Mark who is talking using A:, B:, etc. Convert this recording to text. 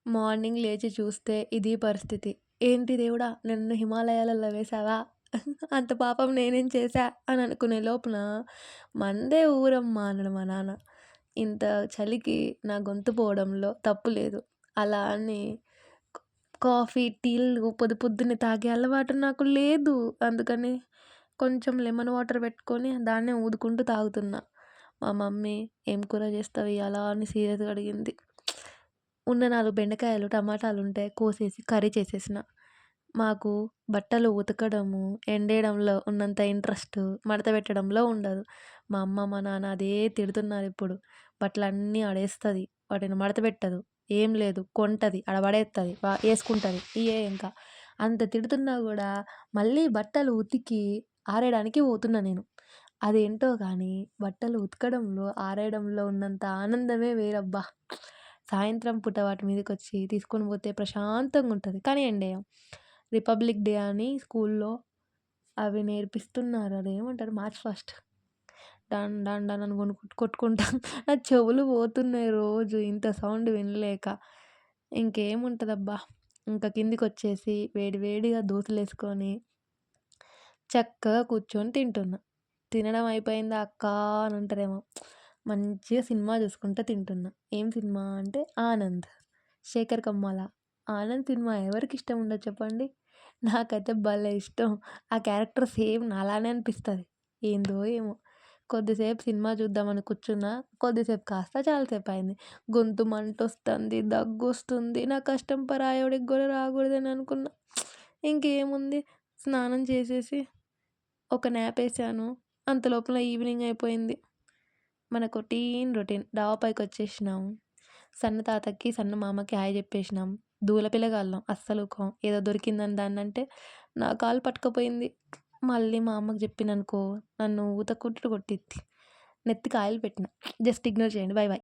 A: Morning లేచి చూస్తే ఇది పరిస్థితి. ఏంటి దేవుడా! నన్ను హిమాలయాలలో వేశావా? అంత పాపం నేనేం చేశా? అని అనుకునే లోపున మనదే ఊరమ్మా అన్నాడు మా నాన్న. ఇంత చలికి నా గొంతు పోవడంలో తప్పు లేదు. అలా అని క్ కాఫీ, టీలు పొద్దున్నే తాగే అలవాటు నాకు లేదు. అందుకని కొంచెం లెమన్ వాటర్ పెట్టుకొని దాన్నే ఊదుకుంటూ తాగుతున్నా. మా మమ్మీ "ఏం కూర చేస్తావు ఇయాల" అని సీరియస్‌గా అడిగింది. ఉన్న 4 బెండకాయలు, టమాటాలుంటే కోసేసి కర్రీ చేసేసిన. మాకు బట్టలు ఉతకడము, ఎండేయడంలో ఉన్నంత ఇంట్రెస్ట్ మడత పెట్టడంలో ఉండదు. మా అమ్మ, మా నాన్న అదే తిడుతున్నారిప్పుడు. బట్టలన్నీ ఆడేస్తది. వాటిని మడత పెట్టదు. ఏం లేదు కొంటది, ఆడ పడేత్తది, ఏసుకుంటది. ఇయే ఇంకా. అంత తిడుతున్నా గూడా మళ్ళీ బట్టలు ఉతికి ఆరేయడానికి పోతున్నా నేను. అదేంటో గానీ బట్టలు ఉతకడంలో, ఆరేయడంలో ఉన్నంత ఆనందమే వేరబ్బా! సాయంత్రం పూట వాటి మీదకొచ్చి తీసుకొని పోతే ప్రశాంతంగుంటది. కానీ ఎండేయం. రిపబ్లిక్ డే అని స్కూల్లో అవి నేర్పిస్తున్నారు. అదేమంటారు March fast. Done done done అని కొట్టుకుంటా నా చెవులు పోతున్నాయి రోజు ఇంత సౌండ్ వినలేక. ఇంకేముంటదబ్బా! ఇంక కిందికొచ్చేసి వేడి వేడిగా దోసలేసుకొని చక్కగా కూర్చొని తింటున్నా. తినడం అయిపోయిందా అక్కా అని అంటారేమో. మంచిగా సినిమా చూసుకుంటా తింటున్నా. ఏం సినిమా అంటే 'ఆనంద్'. శేఖర్ కమ్మాల. 'ఆనంద్' సినిమా ఎవరికిష్టం ఉండదు చెప్పండి? నాకైతే భలే ఇష్టం. ఆ క్యారెక్టర్ సేమ్ నాలానే అనిపిస్తది. ఏందో ఏమో! కొద్దిసేపు సినిమా చూద్దామని కూర్చున్నా. కొద్దిసేపు కాస్త చాలా సేపయింది. గొంతు మంటొస్తుంది, దగ్గొస్తుంది. నా కష్టం పరాయోడికి గూడా రాకూడదని అనుకున్నా. ఇంకేముంది స్నానం చేసేసి ఒక న్యాపేసాను. అంతలోపల ఈవినింగ్ అయిపోయింది. మనకు రొటీన్ డాబా పైకొచ్చేసినాం. సన్న తాతకి, సన్న మామకి హాయ్ జెప్పేసినాం. దూల పిల్లగాళ్ళం అస్సలుకోం. ఏదో దొరికిందని దాన్నంటే నా కాలు పట్టుకపోయింది. మళ్ళీ మా అమ్మకి జెప్పిననుకో నన్ను ఊత కొట్టుడు కొట్టిద్ది. నెత్తికి ఆయిల్ పెట్టిన. జస్ట్ ఇగ్నోర్ చేయండి. By by.